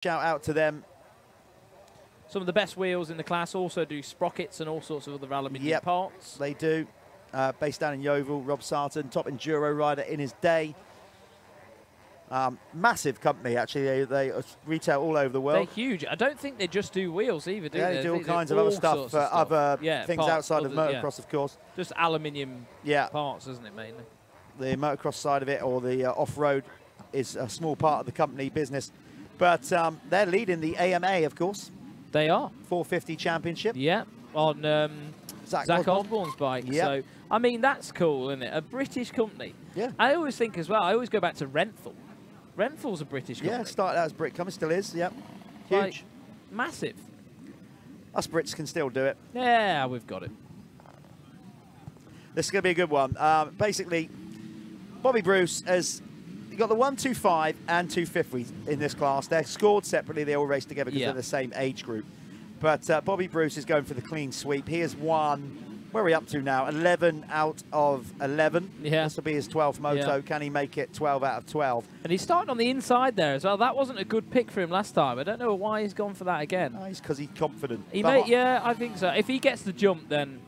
Shout out to them. Some of the best wheels in the class also do sprockets and all sorts of other aluminium parts. They do. Based down in Yeovil, Rob Sarton, top enduro rider in his day. Massive company, actually. They retail all over the world. They're huge. I don't think they just do wheels either, do they? They do all kinds of other stuff for other things parts, outside of motocross, of course. Just aluminium parts, isn't it, mainly? The motocross side of it, or the off-road, is a small part of the company business. But they're leading the AMA, of course. They are. 450 championship. Yeah, on Zach Osborne's bike. Yep. So, I mean, that's cool, isn't it? A British company. Yeah. I always think as well, I always go back to Renthal. Renthal's a British company. Yeah, started out as Brit company, still is, yep. Huge. Like, massive. Us Brits can still do it. Yeah, we've got it. This is going to be a good one. Basically, Bobby Bruce has got the 125 and 250 in this class. They're scored separately. They all race together because they're the same age group. But Bobby Bruce is going for the clean sweep. He has won, where are we up to now? 11 out of 11. Yeah. This will be his 12th moto. Can he make it 12 out of 12? And he's starting on the inside there as well. That wasn't a good pick for him last time. I don't know why he's gone for that again. Oh, he's because he's confident. Yeah, I think so. If he gets the jump, then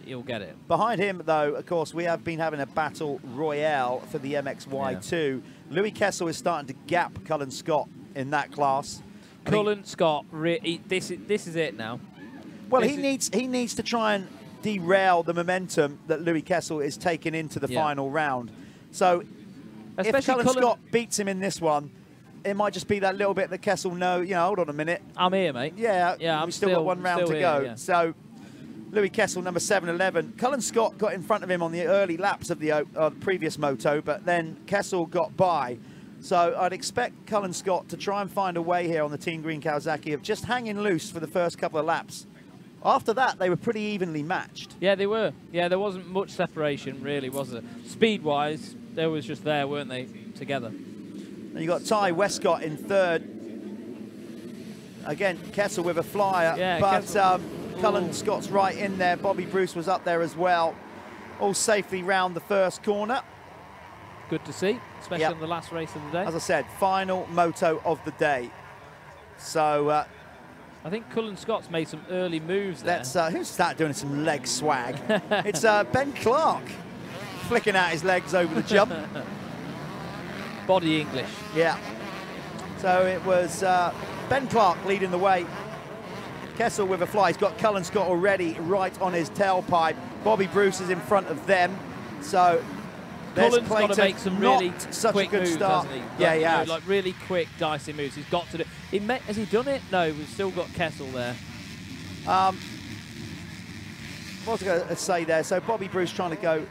he'll get it. Behind him, though, of course, we have been having a battle royale for the MXY2. Yeah. Louis Kessel is starting to gap Cullen Scott in that class. Cullen Scott, this is it now. Well, he needs to try and derail the momentum that Louis Kessel is taking into the final round. So, if Cullen Scott beats him in this one, it might just be that little bit that Kessel hold on a minute. I'm here, mate. Yeah, we've still got one round to go. Yeah. So, Louis Kessel, number 711. Cullen Scott got in front of him on the early laps of the previous moto, but then Kessel got by. So I'd expect Cullen Scott to try and find a way here on the Team Green Kawasaki of just hanging loose for the first couple of laps. After that, they were pretty evenly matched. Yeah, they were. Yeah, there wasn't much separation, really, was there? Speed-wise, they was just there, weren't they, together? And you got Ty Westcott in third. Again, Kessel with a flyer, but Cullen Scott's right in there. Bobby Bruce was up there as well. All safely round the first corner. Good to see, especially on the last race of the day. As I said, final moto of the day. So I think Cullen Scott's made some early moves there. Who's that doing some leg swag? It's Ben Clark flicking out his legs over the jump. Body English. Yeah. So it was Ben Clark leading the way. Kessel with a fly. He's got Cullen Scott already right on his tailpipe. Bobby Bruce is in front of them. So Cullen's got to make some really quick moves, hasn't he? Yeah, yeah. Like really quick, dicey moves. He's got to do. Has he done it? No, we've still got Kessel there. What was I going to say there? So Bobby Bruce trying to go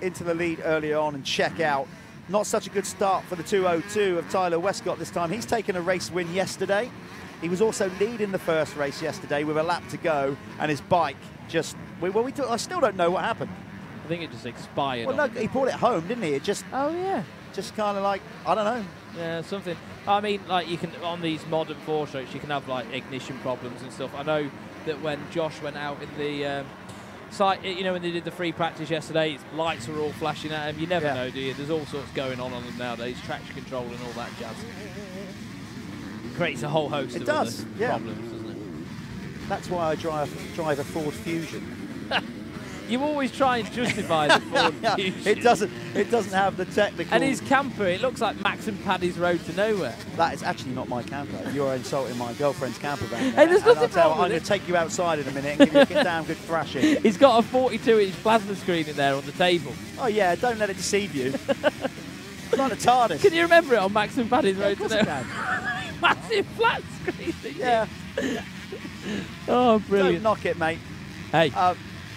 into the lead early on and check out. Not such a good start for the 202 of Tyler Westcott this time. He's taken a race win yesterday. He was also leading the first race yesterday with a lap to go, and his bike just, I still don't know what happened. I think it just expired. Well, no, he brought it home, didn't he? It just, just kind of like, I don't know. Yeah, something. I mean, like you can, on these modern four-strokes, you can have like ignition problems and stuff. I know that when Josh went out in the site, when they did the free practice yesterday, his lights were all flashing at him. You never know, do you? There's all sorts going on them nowadays, traction control and all that jazz. Creates a whole host of other problems, doesn't it? That's why I drive a Ford Fusion. You always try and justify the Ford Fusion. It doesn't have the technical. And his camper, it looks like Max and Paddy's Road to Nowhere. That is actually not my camper. You're insulting my girlfriend's camper van. Hey, there's nothing wrong with I'm going to take you outside in a minute and give you a damn good thrashing. He's got a 42-inch plasma screen in there on the table. Oh yeah, don't let it deceive you. It's like a TARDIS. Can you remember it on Max and Paddy's Road to Nowhere? Massive flat screen. Yeah. Oh, brilliant. Don't knock it, mate. Hey,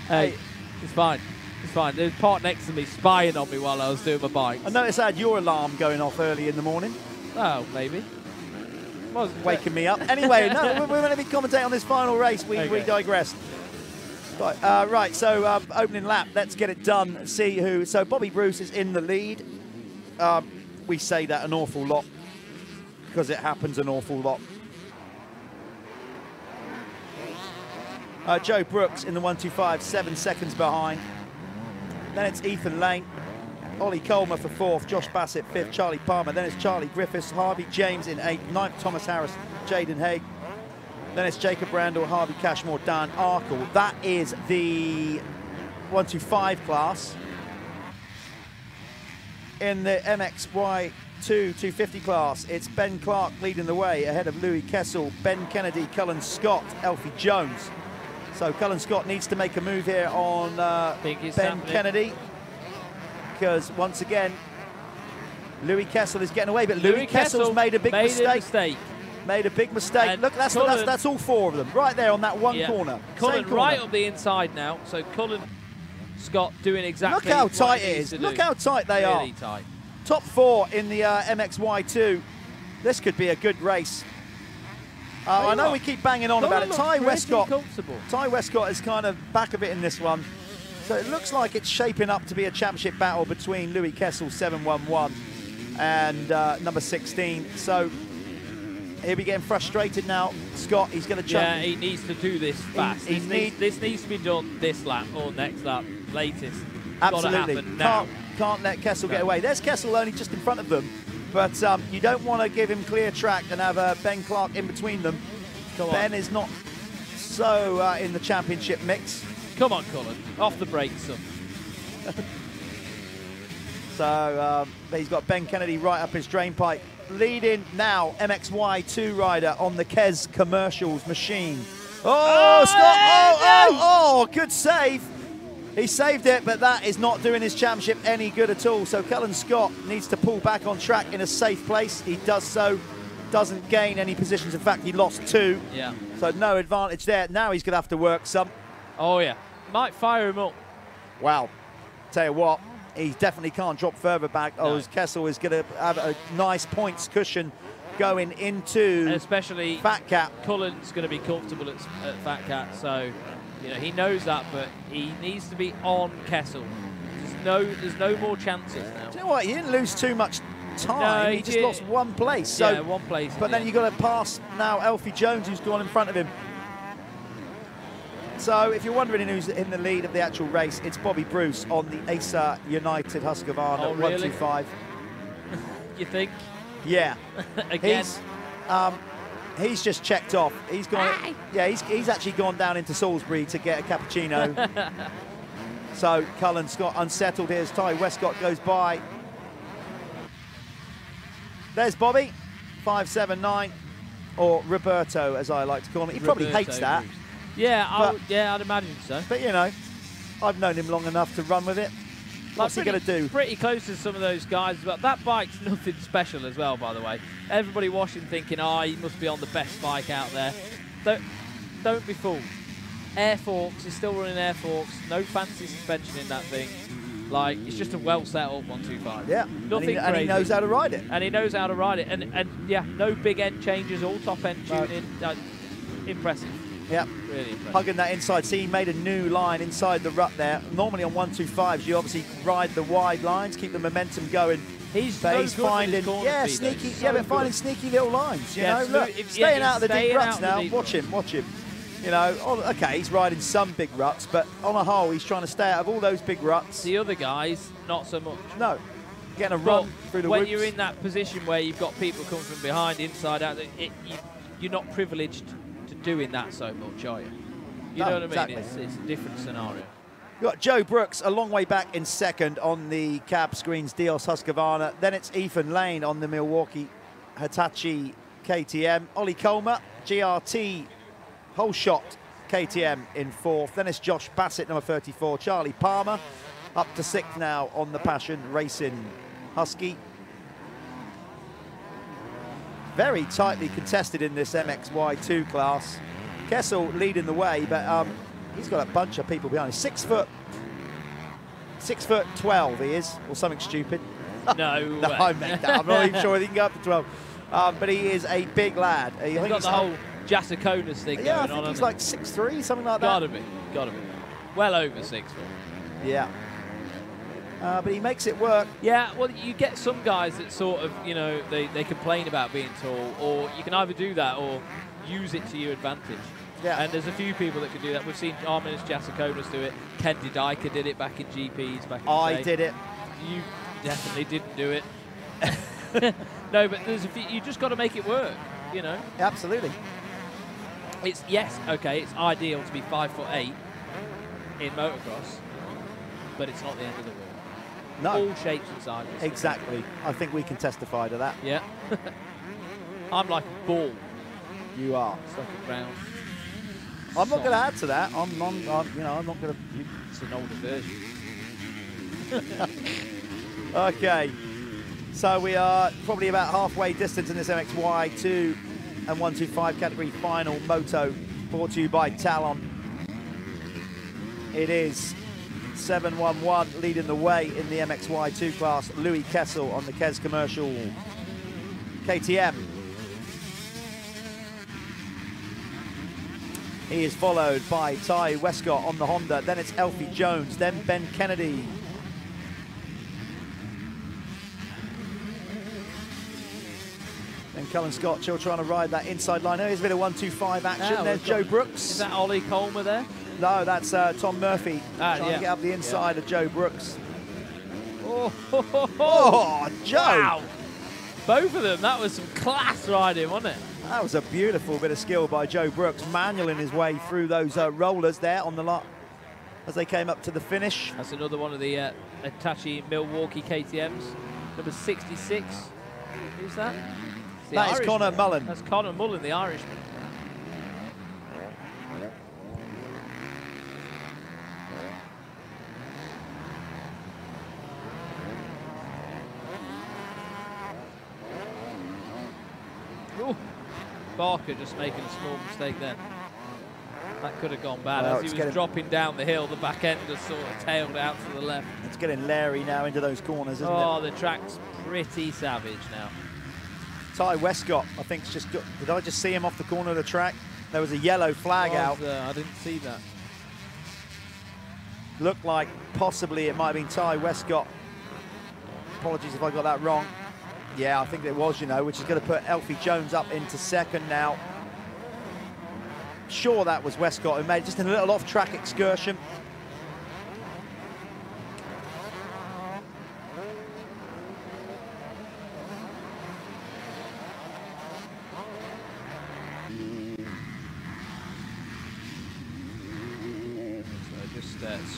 hey, it's fine. It's fine. There's part next to me spying on me while I was doing my bike. I noticed I had your alarm going off early in the morning. Oh, maybe. Waking me up. Anyway, no, we're going to be commentating on this final race. We digressed. Right, so opening lap, let's get it done. See who. So Bobby Bruce is in the lead. We say that an awful lot because it happens an awful lot. Joe Brooks in the 125, 7 seconds behind. Then it's Ethan Lane Ollie Coleman for 4th, Josh Bassett 5th, Charlie Palmer. Then it's Charlie Griffiths, Harvey James in 8th, 9th Thomas Harris, Jaden Haig. Then it's Jacob Randall, Harvey Cashmore, Dan Arkle. That is the 125 class. In the MXY2 250 class, it's Ben Clark leading the way ahead of Louis Kessel, Ben Kennedy, Cullen Scott, Elfie Jones. So Cullen Scott needs to make a move here on Ben Kennedy, because once again, Louis Kessel is getting away, but Louis Kessel's made a big mistake. Made a big mistake. And look, that's all 4 of them right there on that one corner. Cullen right up the inside now. So Cullen Scott doing exactly. Look how tight it is. Look how tight they are. Really tight. Top 4 in the MXY2. This could be a good race. I know we keep banging on about it. Ty Westcott is kind of back of it in this one. So it looks like it's shaping up to be a championship battle between Louis Kessel 711 and number 16. So he'll be getting frustrated now. Scott, he's going to jump. Yeah, he needs to do this fast. This needs to be done this lap or next lap, latest. Absolutely. Can't let Kessel get away. There's Kessel only just in front of them, but you don't want to give him clear track and have Ben Clark in between them. Ben is not so in the championship mix. Come on, Cullen. Off the brakes, son. So he's got Ben Kennedy right up his drain pipe. Leading now, MXY2 rider on the Kes Commercials machine. Oh, Scott! Oh, good save. He saved it, but that is not doing his championship any good at all. So Cullen Scott needs to pull back on track in a safe place. He does so, doesn't gain any positions. In fact, he lost 2. Yeah. So no advantage there. Now he's going to have to work some. Oh, yeah. Might fire him up. Wow. Tell you what, he definitely can't drop further back. No. As Kessel is going to have a nice points cushion going into and especially Fat Cat. Cullen's going to be comfortable at Fat Cat, so you know he knows that, but he needs to be on Kessel. There's no more chances now. Do you know what? He didn't lose too much time. No, he just lost 1 place. So, yeah, 1 place. But then you've got to pass now Elfie Jones, who's gone in front of him. So if you're wondering who's in the lead of the actual race, it's Bobby Bruce on the ASA United Husqvarna 125. You think? Yeah. Again. He's just checked off. He's gone. Yeah, he's actually gone down into Salisbury to get a cappuccino. So Cullen Scott unsettled here as Ty Westcott goes by. There's Bobby, 579, or Roberto, as I like to call him. He probably hates that. Yeah, I'd imagine so. But you know, I've known him long enough to run with it. What's he going to do? Pretty close to some of those guys, but that bike's nothing special as well, by the way. Everybody watching thinking, he must be on the best bike out there. Don't be fooled. Air forks, he's still running air forks. No fancy suspension in that thing. Like, it's just a well set up 125. Yeah, nothing crazy. And he knows how to ride it. And he knows how to ride it. And yeah, no big end changes, all top end tuning. Impressive. Yeah, really impressive. Hugging that inside. See, he made a new line inside the rut there. Normally on 125s, you obviously ride the wide lines, keep the momentum going. He's finding, finding sneaky little lines. You know, look, staying out of the deep ruts now. Watch him. You know, okay, he's riding some big ruts, but on a whole, he's trying to stay out of all those big ruts. The other guys, not so much. No, getting a run through the when whoops. You're in that position where you've got people coming from behind, inside out, you're not privileged to doing that so much, are you? You know what I mean? Exactly. It's a different scenario. You've got Joe Brooks a long way back in second on the cab screens Dios Husqvarna. Then it's Ethan Lane on the Milwaukee Hitachi KTM. Ollie Colmer, GRT whole shot KTM in fourth. Then it's Josh Bassett, number 34. Charlie Palmer up to sixth now on the Passion Racing Husky. Very tightly contested in this MXY2 class. Kessel leading the way, but he's got a bunch of people behind him. 6'12" he is, or something stupid. No, no, I meant that. I'm not even sure he can go up to 12. But he is a big lad. He's got the whole Jassiconis thing going on. I think he's like 6'3", something like that. Gotta be. Well over 6 foot. Yeah. But he makes it work. Yeah, well, you get some guys that sort of, you know, they complain about being tall, or you can either do that or use it to your advantage. Yeah. And there's a few people that can do that. We've seen Arminus Jassiconis do it. Ken Didyka did it back in GPs back in the day. I did it. definitely didn't do it. No, but there's a few, you just got to make it work, you know. Absolutely. It's okay. It's ideal to be 5'8" in motocross, but it's not the end of the world. No. All shapes and sizes. Exactly. I think we can testify to that. Yeah. I'm like a ball. You are. Stuck around. I'm not going to add to that. I'm not going to. It's an older version. Okay. So we are probably about halfway distance in this MXY2 and 125 category final moto, brought to you by Talon. It is 711 leading the way in the MXY2 class. Louis Kessel on the Kes Commercial KTM. He is followed by Ty Westcott on the Honda. Then it's Elfie Jones, then Ben Kennedy. Then Cullen Scott still trying to ride that inside line. Here's a bit of 125 action. There's Joe Brooks. Is that Ollie Colmer there? No, that's Tom Murphy trying to get up the inside of Joe Brooks. Oh, Joe! Wow. Both of them, that was some class riding, wasn't it? That was a beautiful bit of skill by Joe Brooks, manualing his way through those rollers there on the lot as they came up to the finish. That's another one of the Hitachi Milwaukee KTMs, number 66. Who's that? That is Connor Mullen. That's Connor Mullen, the Irishman. Ooh. Barker just making a small mistake there. That could have gone bad. Well, as he was dropping down the hill, the back end just sort of tailed out to the left. It's getting Larry now into those corners, isn't it? Oh, the track's pretty savage now. Ty Westcott, I think, just got. Did I just see him off the corner of the track? There was a yellow flag out. I didn't see that. Looked like possibly it might have been Ty Westcott. Apologies if I got that wrong. Yeah, I think it was, you know, which is going to put Elfie Jones up into second now. Sure, that was Westcott who made just a little off-track excursion.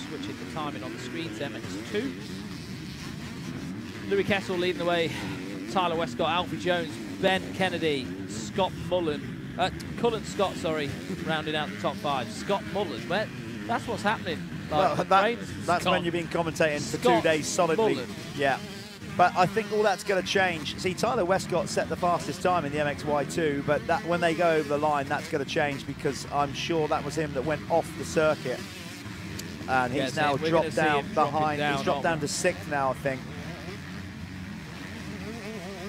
Switching the timing on the screen to MX2. Louis Kessel leading the way. Tyler Westcott, Alfie Jones, Ben Kennedy, Scott Mullen, Cullen Scott, sorry, rounding out the top five. Scott Mullen, that's what's happening. Like, well, that's when you've been commentating for 2 days solidly. Mullen. Yeah. But I think all that's going to change. See, Tyler Westcott set the fastest time in the MXY2, but that when they go over the line, that's going to change because I'm sure that was him that went off the circuit. And he's now dropped down behind. He's dropped down to sixth now, I think.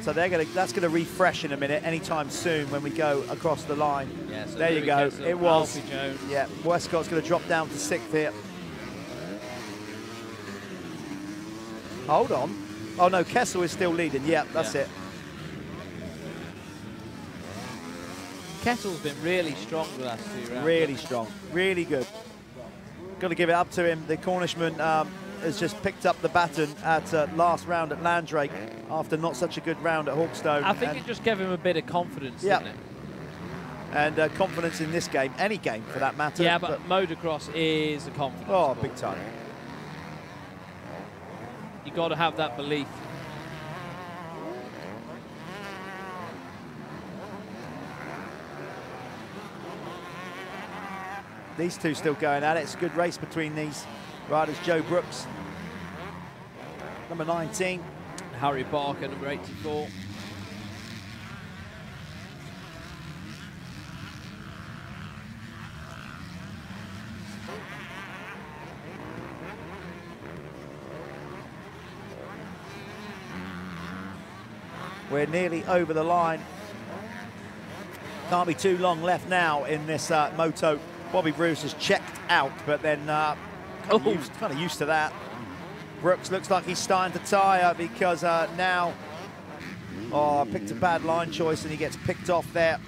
So that's going to refresh in a minute, anytime soon when we go across the line. Yeah, so there you go. Kessel, it was. Alfie Jones. Yeah, Westcott's going to drop down to sixth here. Hold on. Oh no, Kessel is still leading. Yeah, that's it. Kessel's been really strong the last 2 rounds. Really strong. Really good. Got to give it up to him. The Cornishman has just picked up the baton at last round at Landrake after not such a good round at Hawkstone. I think it just gave him a bit of confidence, didn't it? And confidence in this game, any game for that matter. Yeah, but motocross is a confidence. Oh, ball. big time. You got to have that belief. These two still going at it. It's a good race between these riders. Joe Brooks, number 19. Harry Barker, number 84. We're nearly over the line. Can't be too long left now in this moto. Bobby Bruce has checked out, but then kind of used to that. Brooks looks like he's starting to tire because now, picked a bad line choice and he gets picked off there.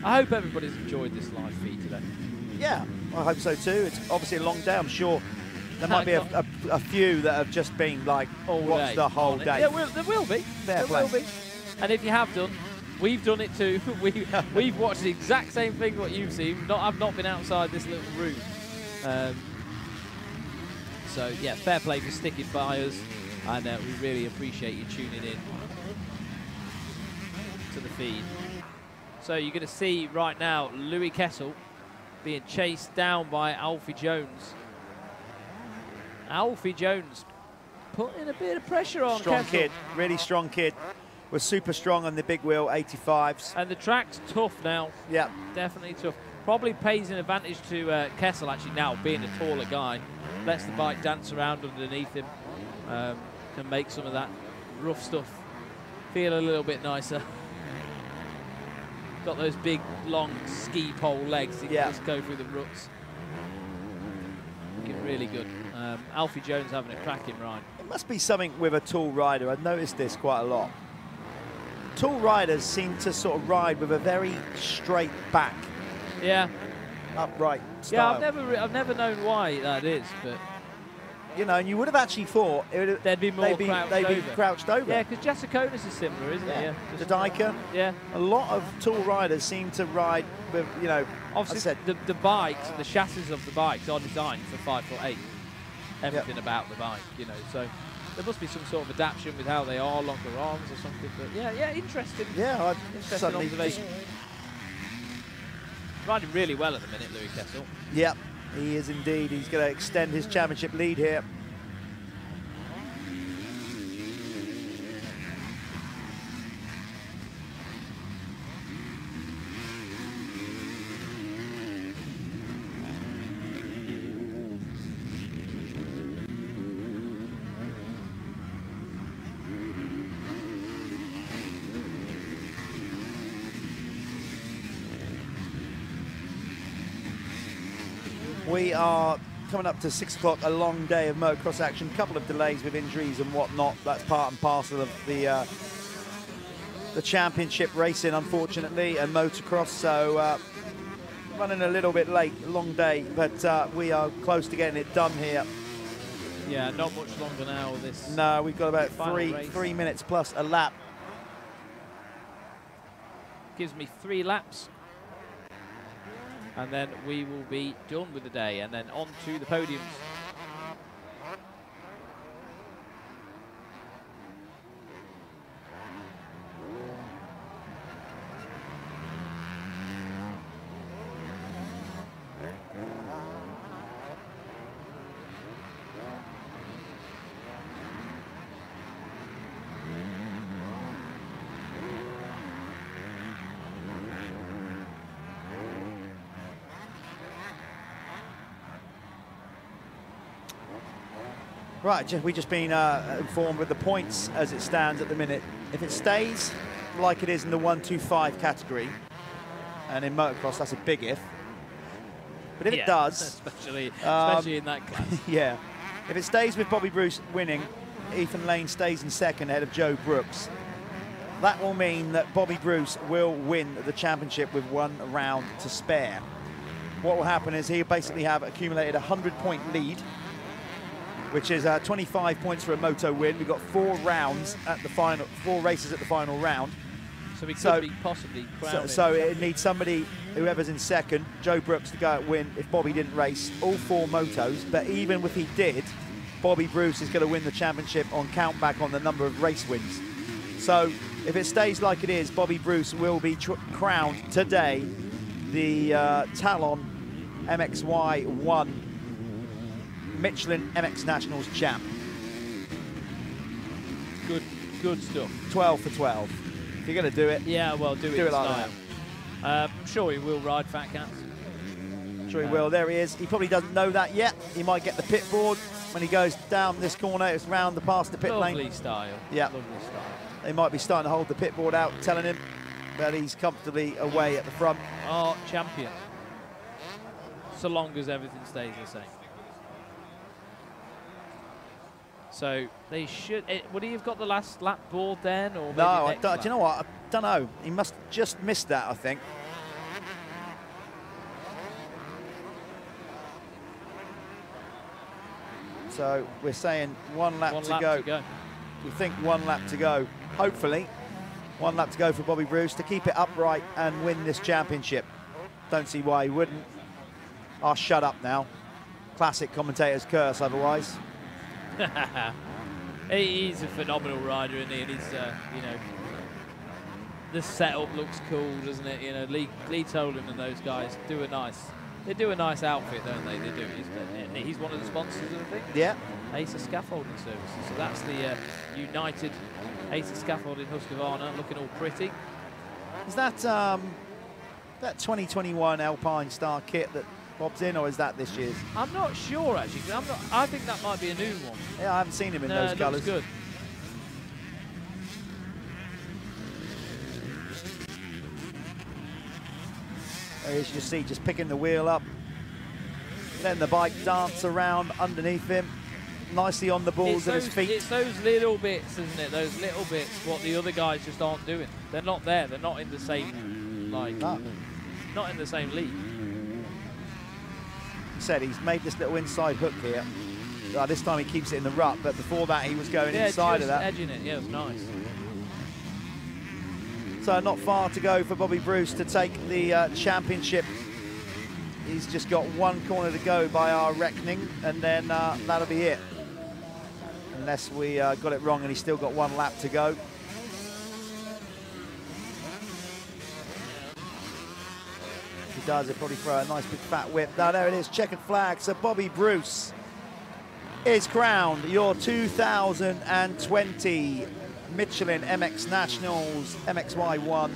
I hope everybody's enjoyed this live feed today. Yeah, I hope so too. It's obviously a long day. I'm sure there might be a few that have just been like watched the whole day. Yeah, there will be. There will be. And if you have done, we've done it too. We've watched the exact same thing what you've seen. I've not been outside this little room. So yeah, fair play for sticking by us, and we really appreciate you tuning in to the feed. So you're going to see right now Louis Kessel being chased down by Alfie Jones. Alfie Jones putting a bit of pressure on Strong Kessel. kid, really strong kid. We're super strong on the big wheel 85s. And the track's tough now. Yeah. Definitely tough. Probably pays an advantage to Kessel actually now, being a taller guy. Lets the bike dance around underneath him. Can make some of that rough stuff feel a little bit nicer. Got those big, long ski pole legs. He can just go through the ruts. Looking really good. Alfie Jones having a cracking ride. It must be something with a tall rider. I've noticed this quite a lot. Tall riders seem to sort of ride with a very straight back. Yeah. Upright style. Yeah, I've never known why that is, but you know, and you would have actually thought they'd be crouched over. Yeah, because Jessiconis is similar, isn't it? Yeah. The Diker. Yeah. A lot of tall riders seem to ride with, you know, obviously the bikes, the chassis of the bikes are designed for 5'8". Everything about the bike, you know, so there must be some sort of adaptation with how they are, longer arms or something. But yeah, interesting. Yeah, interesting observation. Riding really well at the minute, Louis Kessel. Yep, he is indeed. He's going to extend his championship lead here. We are coming up to 6 o'clock, a long day of motocross action, a couple of delays with injuries and whatnot. That's part and parcel of the championship racing, unfortunately, and motocross. So running a little bit late, long day, but we are close to getting it done here. Yeah, not much longer now with this. No, we've got about three minutes plus a lap. Gives me 3 laps. And then we will be done with the day, and then on to the podiums. Right, we've just been informed with the points as it stands at the minute. If it stays like it is in the 1-2-5 category, and in motocross, that's a big if. But if it does, especially in that class, yeah. If it stays with Bobby Bruce winning, Ethan Lane stays in second ahead of Joe Brooks. That will mean that Bobby Bruce will win the championship with 1 round to spare. What will happen is he'll basically have accumulated a 100-point lead, which is 25 points for a moto win. We've got 4 rounds at the final, 4 races at the final round. So we could be possibly crowned. So it needs somebody, whoever's in second, Joe Brooks, to go out and win if Bobby didn't race all 4 motos. But even if he did, Bobby Bruce is going to win the championship on count back on the number of race wins. So if it stays like it is, Bobby Bruce will be crowned today the Talon MXY1 Michelin MX Nationals champ. Good stuff. 12 for 12. If you're going to do it, yeah, well, do it like that. I'm sure he will ride Fat Cats. I'm sure he will. There he is. He probably doesn't know that yet. He might get the pit board when he goes down this corner. It's round past the pit lane. Lovely style. Yeah. Lovely style. They might be starting to hold the pit board out, telling him that he's comfortably away at the front. Our champion. So long as everything stays the same. So they should. Would he have got the last lap board then, or no? Do you know what? I don't know. He must just missed that, I think. So we're saying one lap to go. We think 1 lap to go. Hopefully, 1 lap to go for Bobby Bruce to keep it upright and win this championship. Don't see why he wouldn't. I'll shut up now. Classic commentator's curse otherwise. He's a phenomenal rider, isn't he? And he's, you know, the setup looks cool, doesn't it? You know, Lee Tolan and those guys do a nice outfit, don't they? They do. He's one of the sponsors, I think. Yeah. Acer Scaffolding Services. So that's the United Acer Scaffolding Husqvarna, looking all pretty. Is that that 2021 Alpine Star kit that Bob's in, or is that this year's? I'm not sure actually. I think that might be a new one. Yeah, I haven't seen him in those colours. Good. As you see, just picking the wheel up, letting the bike dance around underneath him, nicely on the balls of his feet. It's those little bits, isn't it? Those little bits, what the other guys just aren't doing. They're not there. They're not in the same, like, not in the same league. He said he's made this little inside hook here. This time he keeps it in the rut, but before that he was going inside of that. Edging it. Yeah, it was nice. So not far to go for Bobby Bruce to take the championship. He's just got 1 corner to go by our reckoning, and then that'll be it. Unless we got it wrong and he's still got 1 lap to go. If he does, he'll probably throw a nice big fat whip. Now there it is, checkered flag. So Bobby Bruce is crowned your 2020 Michelin MX Nationals MXY2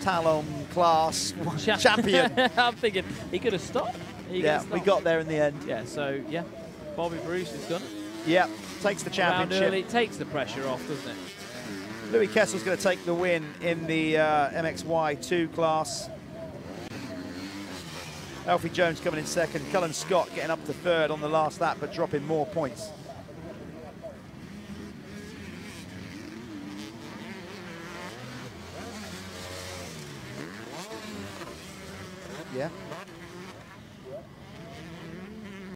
Talon class champion. I'm thinking he could have stopped. We got there in the end. Yeah, so yeah, Bobby Bruce has done it. Yeah, takes the championship. Early, takes the pressure off, doesn't it? Louis Kessel's going to take the win in the MXY2 class. Alfie Jones coming in second. Cullen Scott getting up to third on the last lap, but dropping more points. Yeah.